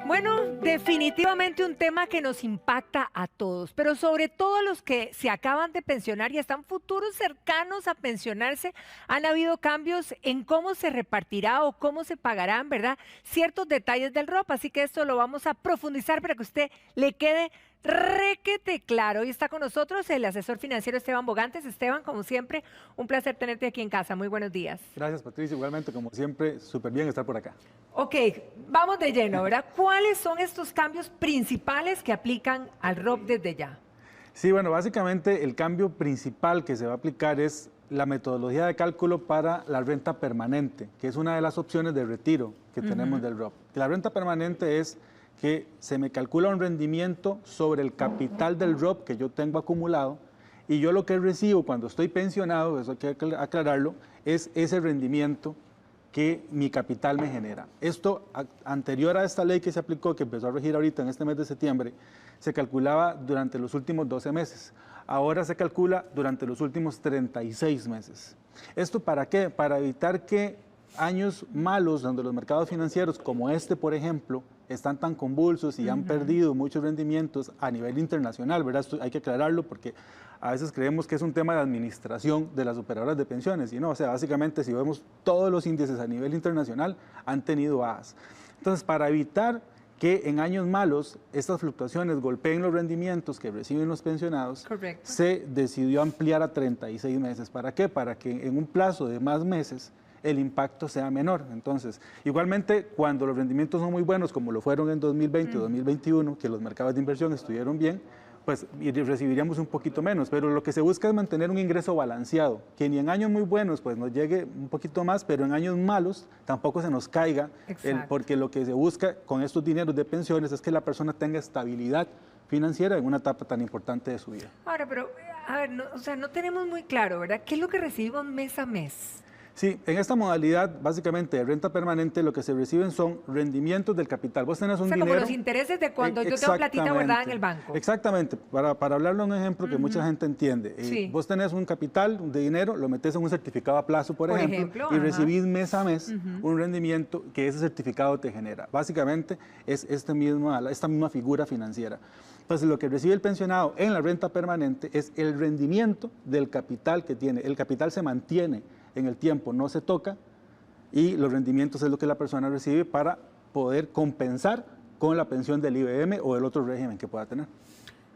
Bueno, definitivamente un tema que nos impacta a todos, pero sobre todo a los que se acaban de pensionar y están futuros cercanos a pensionarse. Han habido cambios en cómo se repartirá o cómo se pagarán, ¿verdad? Ciertos detalles del ROP, así que esto lo vamos a profundizar para que a usted le quede requete claro. Hoy está con nosotros el asesor financiero Esteban Bogantes. Esteban, como siempre, un placer tenerte aquí en casa. Muy buenos días. Gracias, Patricia. Igualmente, como siempre, súper bien estar por acá. Ok, vamos de lleno, ¿verdad? ¿Cuáles son estos cambios principales que aplican al ROP desde ya? Sí, bueno, básicamente el cambio principal que se va a aplicar es la metodología de cálculo para la renta permanente, que es una de las opciones de retiro que tenemos del ROP. La renta permanente es que se me calcula un rendimiento sobre el capital del ROP que yo tengo acumulado, y yo lo que recibo cuando estoy pensionado, eso hay que aclararlo, es ese rendimiento que mi capital me genera. Esto, anterior a esta ley que se aplicó, que empezó a regir ahorita en este mes de septiembre, se calculaba durante los últimos 12 meses. Ahora se calcula durante los últimos 36 meses. ¿Esto para qué? Para evitar que años malos, donde los mercados financieros, como este, por ejemplo, están tan convulsos y han perdido muchos rendimientos a nivel internacional, ¿verdad? Esto hay que aclararlo porque a veces creemos que es un tema de administración de las operadoras de pensiones, y no, o sea, básicamente si vemos todos los índices a nivel internacional han tenido bajas. Entonces, para evitar que en años malos estas fluctuaciones golpeen los rendimientos que reciben los pensionados, Correcto. se decidió ampliar a 36 meses. ¿Para qué? Para que en un plazo de más meses el impacto sea menor. Entonces, igualmente, cuando los rendimientos son muy buenos, como lo fueron en 2020 o 2021, que los mercados de inversión estuvieron bien, pues recibiríamos un poquito menos, pero lo que se busca es mantener un ingreso balanceado, que ni en años muy buenos pues nos llegue un poquito más, pero en años malos tampoco se nos caiga, porque lo que se busca con estos dineros de pensiones es que la persona tenga estabilidad financiera en una etapa tan importante de su vida. Ahora, pero, a ver, no, o sea, no tenemos muy claro, ¿verdad? ¿Qué es lo que recibimos mes a mes? Sí, en esta modalidad, básicamente de renta permanente, lo que se reciben son rendimientos del capital. Vos tenés un dinero... como los intereses de cuando yo tengo platita guardada en el banco. Exactamente. Para hablarlo en un ejemplo que mucha gente entiende. Sí. Vos tenés un capital de dinero, lo metés en un certificado a plazo, por ejemplo, y recibís mes a mes un rendimiento que ese certificado te genera. Básicamente es esta misma figura financiera. Entonces, lo que recibe el pensionado en la renta permanente es el rendimiento del capital que tiene. El capital se mantiene en el tiempo, no se toca, y los rendimientos es lo que la persona recibe para poder compensar con la pensión del IBM o del otro régimen que pueda tener.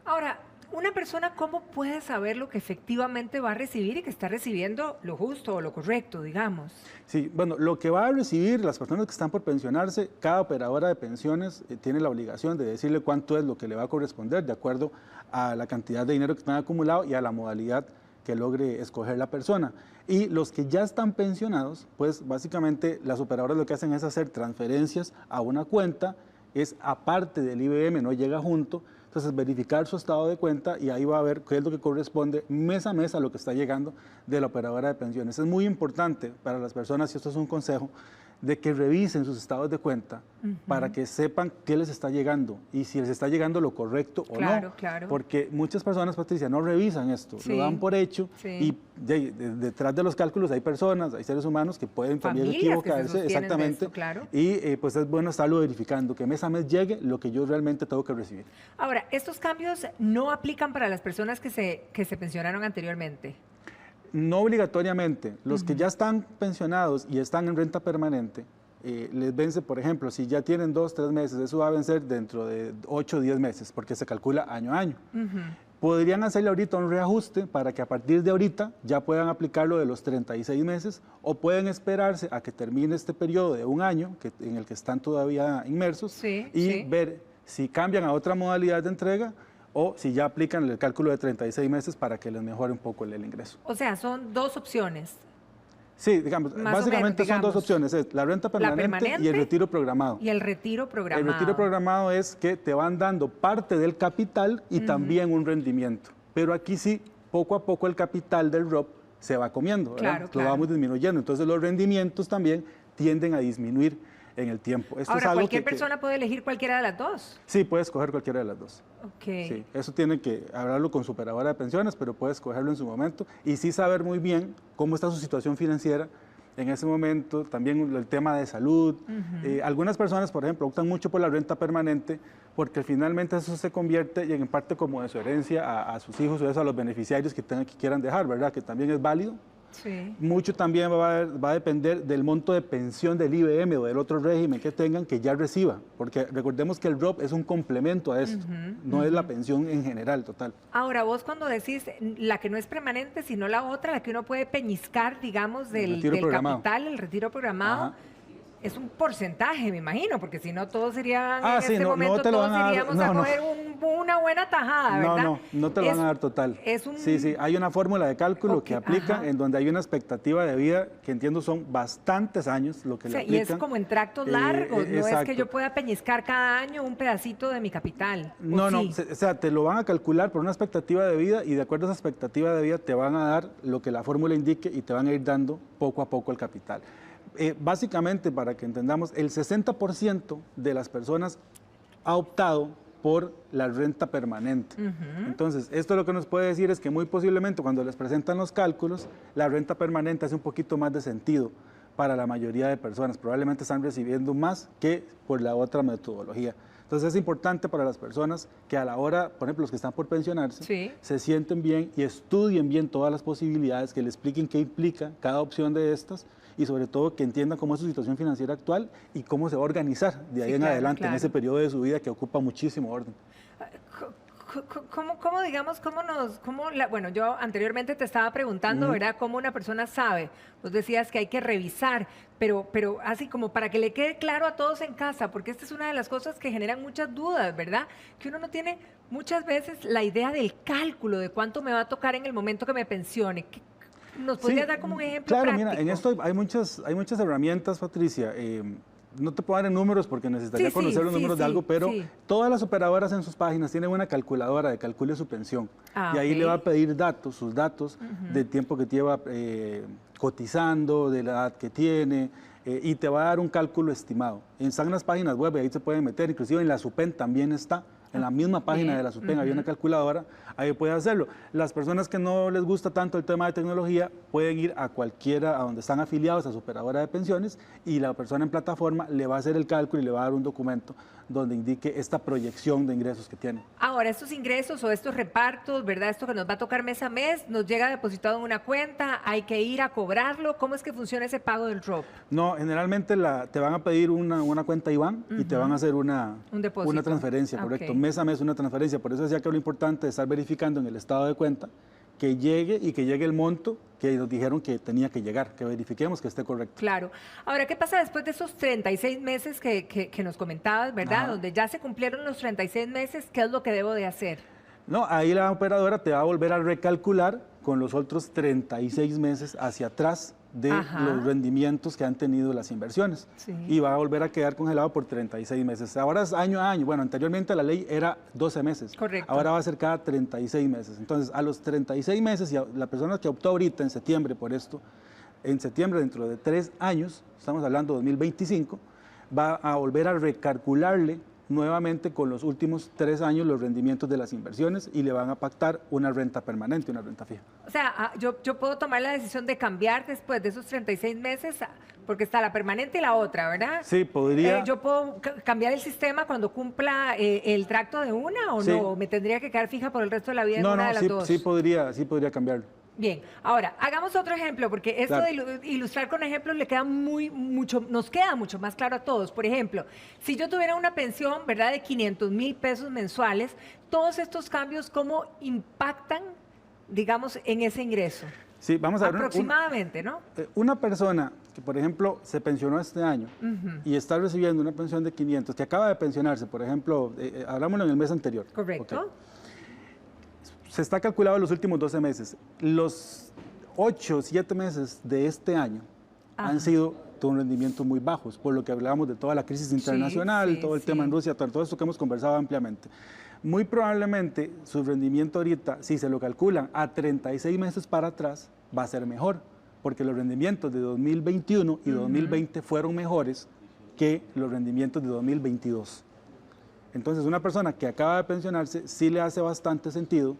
Ahora, una persona, ¿cómo puede saber lo que efectivamente va a recibir y que está recibiendo lo justo o lo correcto, digamos? Sí, bueno, lo que va a recibir las personas que están por pensionarse, cada operadora de pensiones tiene la obligación de decirle cuánto es lo que le va a corresponder de acuerdo a la cantidad de dinero que están acumulado y a la modalidad que logre escoger la persona. Y los que ya están pensionados, pues básicamente las operadoras lo que hacen es hacer transferencias a una cuenta, es aparte del IBM, no llega junto. Entonces, verificar su estado de cuenta y ahí va a ver qué es lo que corresponde mes a mes a lo que está llegando de la operadora de pensiones. Es muy importante para las personas, y esto es un consejo, de que revisen sus estados de cuenta para que sepan qué les está llegando y si les está llegando lo correcto o no. Claro. Porque muchas personas, Patricia, no revisan esto, lo dan por hecho y detrás de los cálculos hay personas, hay seres humanos que pueden también equivocarse. Exactamente. Claro. Y pues es bueno estarlo verificando, que mes a mes llegue lo que yo realmente tengo que recibir. Ahora, ¿estos cambios no aplican para las personas que se pensionaron anteriormente? No obligatoriamente. Los que ya están pensionados y están en renta permanente, les vence, por ejemplo, si ya tienen 2, 3 meses, eso va a vencer dentro de 8 o 10 meses, porque se calcula año a año. Podrían hacerle ahorita un reajuste para que a partir de ahorita ya puedan aplicar lo de los 36 meses, o pueden esperarse a que termine este periodo de un año en el que están todavía inmersos ver si cambian a otra modalidad de entrega o si ya aplican el cálculo de 36 meses para que les mejore un poco el ingreso. O sea, son dos opciones. Sí, digamos, básicamente son dos opciones, es la renta permanente y el retiro programado. Y el retiro programado. El retiro programado es que te van dando parte del capital y también un rendimiento. Pero aquí sí, poco a poco el capital del ROP se va comiendo, ¿verdad? Lo vamos disminuyendo. Entonces los rendimientos también tienden a disminuir en el tiempo. Esto ahora, es algo ¿cualquier persona puede elegir cualquiera de las dos? Sí, puede escoger cualquiera de las dos. Okay. Sí, eso tiene que hablarlo con su operadora de pensiones, pero puede escogerlo en su momento y sí saber muy bien cómo está su situación financiera en ese momento, también el tema de salud. Algunas personas, por ejemplo, optan mucho por la renta permanente porque finalmente eso se convierte en parte como de su herencia a sus hijos o eso, a los beneficiarios que quieran dejar, ¿verdad? Que también es válido. Sí. Mucho también va a depender del monto de pensión del IBM o del otro régimen que tengan que ya reciba, porque recordemos que el ROP es un complemento a esto, no es la pensión en general total. Ahora, vos cuando decís la que no es permanente, sino la otra, la que uno puede peñiscar, digamos, del capital, el retiro programado, ajá, es un porcentaje, me imagino, porque si no todos serían, en este no, momento no te lo todos van a dar, iríamos a coger una buena tajada, ¿verdad? No te lo van a dar total. Sí, hay una fórmula de cálculo que aplica en donde hay una expectativa de vida que entiendo son bastantes años lo que le aplican. Y es como en tractos largos, no exacto. es que yo pueda peñiscar cada año un pedacito de mi capital. No, o sea, te lo van a calcular por una expectativa de vida y de acuerdo a esa expectativa de vida te van a dar lo que la fórmula indique y te van a ir dando poco a poco el capital. Básicamente, para que entendamos, el 60% de las personas ha optado por la renta permanente. Entonces, esto lo que nos puede decir es que muy posiblemente cuando les presentan los cálculos, la renta permanente hace un poquito más de sentido para la mayoría de personas. Probablemente están recibiendo más que por la otra metodología. Entonces es importante para las personas que a la hora, por ejemplo, los que están por pensionarse, se sienten bien y estudien bien todas las posibilidades, que le expliquen qué implica cada opción de estas y sobre todo que entiendan cómo es su situación financiera actual y cómo se va a organizar de ahí en adelante en ese periodo de su vida que ocupa muchísimo orden. Bueno, yo anteriormente te estaba preguntando, ¿verdad? ¿Cómo una persona sabe? Vos decías que hay que revisar, pero así como para que le quede claro a todos en casa, porque esta es una de las cosas que generan muchas dudas, ¿verdad? Que uno no tiene muchas veces la idea del cálculo de cuánto me va a tocar en el momento que me pensione. ¿Nos podrías dar como un ejemplo práctico? Claro, mira, en esto hay muchas herramientas, Patricia. No te puedo dar en números porque necesitaría conocer los números de algo, pero todas las operadoras en sus páginas tienen una calculadora de cálculo de su pensión. Y ahí le va a pedir sus datos del tiempo que lleva cotizando, de la edad que tiene, y te va a dar un cálculo estimado. Están en las páginas web y ahí se pueden meter, inclusive en la SUPEN también está. En la misma página de la SUPEN había una calculadora, ahí puede hacerlo. Las personas que no les gusta tanto el tema de tecnología pueden ir a cualquiera, a donde están afiliados a su operadora de pensiones y la persona en plataforma le va a hacer el cálculo y le va a dar un documento donde indique esta proyección de ingresos que tiene. Ahora, estos ingresos o estos repartos, ¿verdad? Esto que nos va a tocar mes a mes, nos llega depositado en una cuenta, hay que ir a cobrarlo. ¿Cómo es que funciona ese pago del ROP? No, generalmente te van a pedir una cuenta IBAN y te van a hacer una transferencia, correcto. Mes a mes una transferencia. Por eso decía que lo importante es estar verificando en el estado de cuenta que llegue y que llegue el monto que nos dijeron que tenía que llegar, que verifiquemos que esté correcto. Claro. Ahora, ¿qué pasa después de esos 36 meses que nos comentabas, verdad? Donde ya se cumplieron los 36 meses, ¿qué es lo que debo de hacer? No, ahí la operadora te va a volver a recalcular con los otros 36 meses hacia atrás de los rendimientos que han tenido las inversiones. Y va a volver a quedar congelado por 36 meses. Ahora es año a año. Bueno, anteriormente la ley era 12 meses. Correcto. Ahora va a ser cada 36 meses. Entonces, a los 36 meses, y la persona que optó ahorita en septiembre por esto, en septiembre, dentro de 3 años, estamos hablando de 2025, va a volver a recalcularle nuevamente con los últimos 3 años los rendimientos de las inversiones y le van a pactar una renta permanente, una renta fija. O sea, yo puedo tomar la decisión de cambiar después de esos 36 meses, porque está la permanente y la otra, ¿verdad? Sí, podría. ¿Yo puedo cambiar el sistema cuando cumpla el tracto de una o no? ¿Me tendría que quedar fija por el resto de la vida en una de las dos? Sí podría cambiarlo. Bien, ahora, hagamos otro ejemplo, porque esto de ilustrar con ejemplos nos queda mucho más claro a todos. Por ejemplo, si yo tuviera una pensión, ¿verdad?, de 500,000 pesos mensuales, todos estos cambios, ¿cómo impactan, digamos, en ese ingreso? Sí, vamos a ver. Aproximadamente, ¿no? Una persona que, por ejemplo, se pensionó este año y está recibiendo una pensión de 500, que acaba de pensionarse, por ejemplo, hablámoslo en el mes anterior. Correcto. Okay. Se está calculado los últimos 12 meses. Los 8, 7 meses de este año han sido un rendimientos muy bajos, por lo que hablábamos de toda la crisis internacional, todo el tema en Rusia, todo esto que hemos conversado ampliamente. Muy probablemente su rendimiento ahorita, si se lo calculan a 36 meses para atrás, va a ser mejor, porque los rendimientos de 2021 y 2020 fueron mejores que los rendimientos de 2022. Entonces, una persona que acaba de pensionarse, sí le hace bastante sentido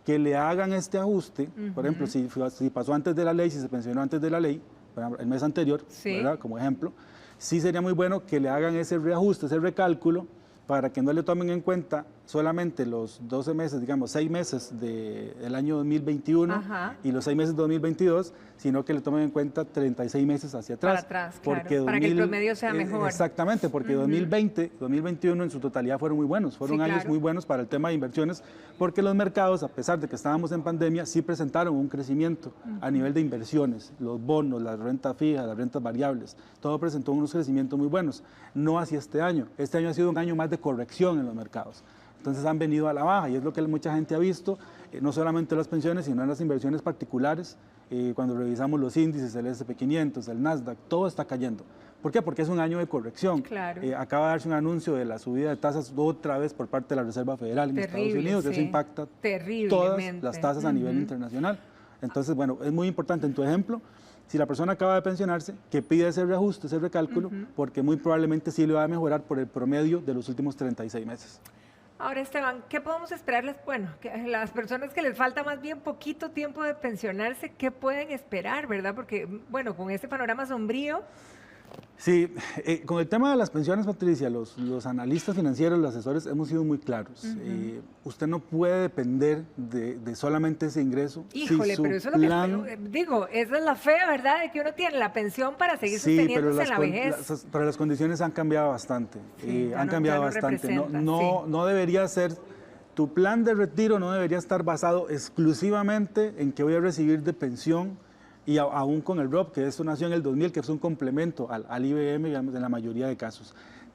que le hagan este ajuste. Por ejemplo, si pasó antes de la ley, si se pensionó antes de la ley, por ejemplo, el mes anterior, Sí. ¿verdad? Como ejemplo, sí sería muy bueno que le hagan ese reajuste, ese recálculo, para que no le tomen en cuenta solamente los 12 meses, digamos, 6 meses del año 2021 Ajá. y los 6 meses de 2022, sino que le tomen en cuenta 36 meses hacia atrás. Para atrás, claro, para que el promedio sea mejor. Exactamente, porque 2020, 2021 en su totalidad fueron muy buenos, fueron Sí, años claro. muy buenos para el tema de inversiones, porque los mercados, a pesar de que estábamos en pandemia, sí presentaron un crecimiento a nivel de inversiones, los bonos, las rentas fijas, las rentas variables, todo presentó unos crecimientos muy buenos, no hacia este año ha sido un año más de corrección en los mercados. Entonces han venido a la baja y es lo que mucha gente ha visto, no solamente en las pensiones, sino en las inversiones particulares. Cuando revisamos los índices, el S&P 500, el Nasdaq, todo está cayendo. ¿Por qué? Porque es un año de corrección. Claro. Acaba de darse un anuncio de la subida de tasas otra vez por parte de la Reserva Federal en Estados Unidos. sí. Eso impacta todas Terriblemente. las tasas a nivel internacional. Entonces, bueno, es muy importante en tu ejemplo, si la persona acaba de pensionarse, que pida ese reajuste, ese recálculo, porque muy probablemente sí le va a mejorar por el promedio de los últimos 36 meses. Ahora, Esteban, ¿qué podemos esperarles? Bueno, que las personas que les falta más bien poquito tiempo de pensionarse, ¿qué pueden esperar, verdad? Porque, bueno, con este panorama sombrío. Sí, con el tema de las pensiones, Patricia, los analistas financieros, los asesores, hemos sido muy claros. Usted no puede depender de solamente ese ingreso. Híjole, pero eso es lo que digo, esa es la fe, ¿verdad? De que uno tiene la pensión para seguir sosteniéndose en la vejez. Pero las condiciones han cambiado bastante. Han cambiado bastante. No debería ser, tu plan de retiro no debería estar basado exclusivamente en que voy a recibir de pensión. Y aún con el ROP, que esto nació en el 2000, que es un complemento al IBM, digamos, en la mayoría de casos.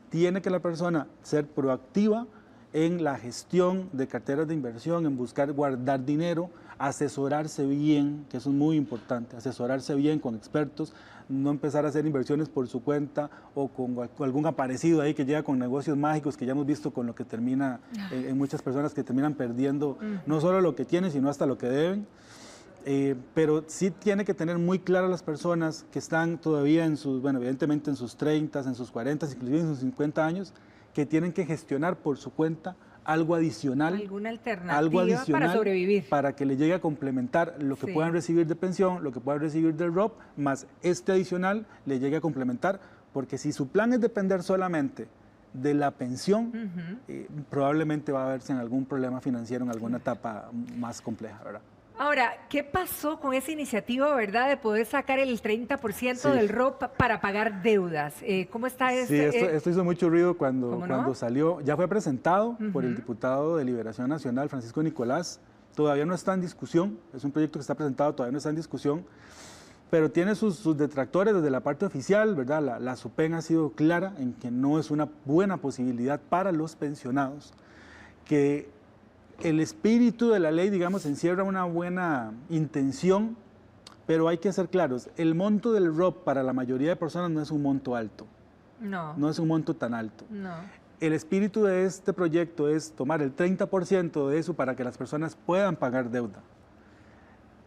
Tiene que la persona ser proactiva en la gestión de carteras de inversión, en buscar guardar dinero, asesorarse bien, que eso es muy importante, asesorarse bien con expertos, no empezar a hacer inversiones por su cuenta o con algún aparecido ahí que llega con negocios mágicos que ya hemos visto con lo que termina, en muchas personas que terminan perdiendo no solo lo que tienen, sino hasta lo que deben. Pero sí tiene que tener muy claras las personas que están todavía en sus, bueno, evidentemente en sus 30, en sus 40, inclusive en sus 50 años, que tienen que gestionar por su cuenta algo adicional. Alguna alternativa para sobrevivir. Para que le llegue a complementar lo que puedan recibir de pensión, lo que puedan recibir del ROP, más este adicional le llegue a complementar, porque si su plan es depender solamente de la pensión, probablemente va a verse en algún problema financiero en alguna etapa más compleja, ¿verdad? Ahora, ¿qué pasó con esa iniciativa, verdad, de poder sacar el 30% del ROP para pagar deudas? ¿Cómo está esto? Sí, esto hizo mucho ruido cuando salió. Ya fue presentado por el diputado de Liberación Nacional, Francisco Nicolás. Todavía no está en discusión, es un proyecto que está presentado, todavía no está en discusión, pero tiene sus detractores desde la parte oficial, ¿verdad? La SUPEN ha sido clara en que no es una buena posibilidad para los pensionados, que el espíritu de la ley, digamos, encierra una buena intención, pero hay que ser claros, el monto del ROP para la mayoría de personas no es un monto alto. No es un monto tan alto. El espíritu de este proyecto es tomar el 30% de eso para que las personas puedan pagar deuda.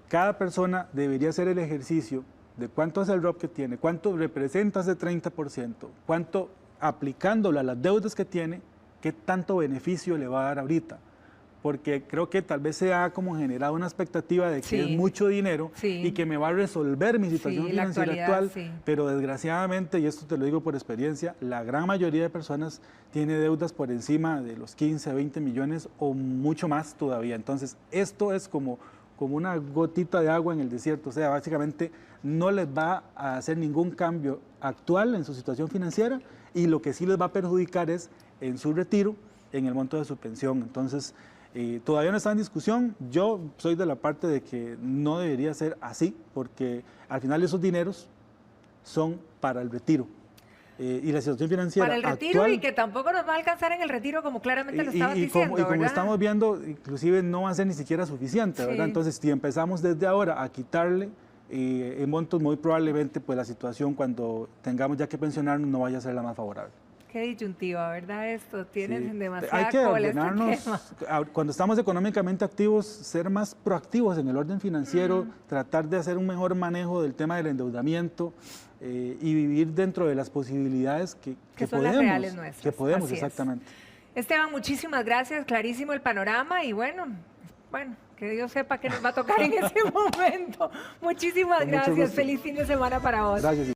Cada persona debería hacer el ejercicio de cuánto es el ROP que tiene, cuánto representa ese 30%, cuánto aplicándolo a las deudas que tiene, qué tanto beneficio le va a dar ahorita. Porque creo que tal vez se ha como generado una expectativa de que es mucho dinero y que me va a resolver mi situación financiera actual, pero desgraciadamente, y esto te lo digo por experiencia, la gran mayoría de personas tiene deudas por encima de los 15, 20 millones o mucho más todavía. Entonces, esto es como una gotita de agua en el desierto, o sea, básicamente no les va a hacer ningún cambio actual en su situación financiera y lo que sí les va a perjudicar es en su retiro, en el monto de su pensión. Entonces, todavía no está en discusión. Yo soy de la parte de que no debería ser así, porque al final esos dineros son para el retiro. Y la situación financiera para el retiro actual, y que tampoco nos va a alcanzar en el retiro, como claramente lo estabas diciendo, y como ¿verdad? estamos viendo, inclusive no va a ser ni siquiera suficiente, ¿verdad? Entonces, si empezamos desde ahora a quitarle en montos, muy probablemente pues la situación cuando tengamos ya que pensionarnos no vaya a ser la más favorable. Qué disyuntiva, ¿verdad? Esto tienes demasiada Hay que cola ordenarnos, este tema. cuando estamos económicamente activos, ser más proactivos en el orden financiero, tratar de hacer un mejor manejo del tema del endeudamiento y vivir dentro de las posibilidades que son podemos. Las reales nuestras. Que podemos, Así es. exactamente. Esteban, muchísimas gracias, clarísimo el panorama y bueno, Que Dios sepa que nos va a tocar en ese momento. Muchísimas Con mucho gracias. gusto. Feliz fin de semana para vos. Gracias.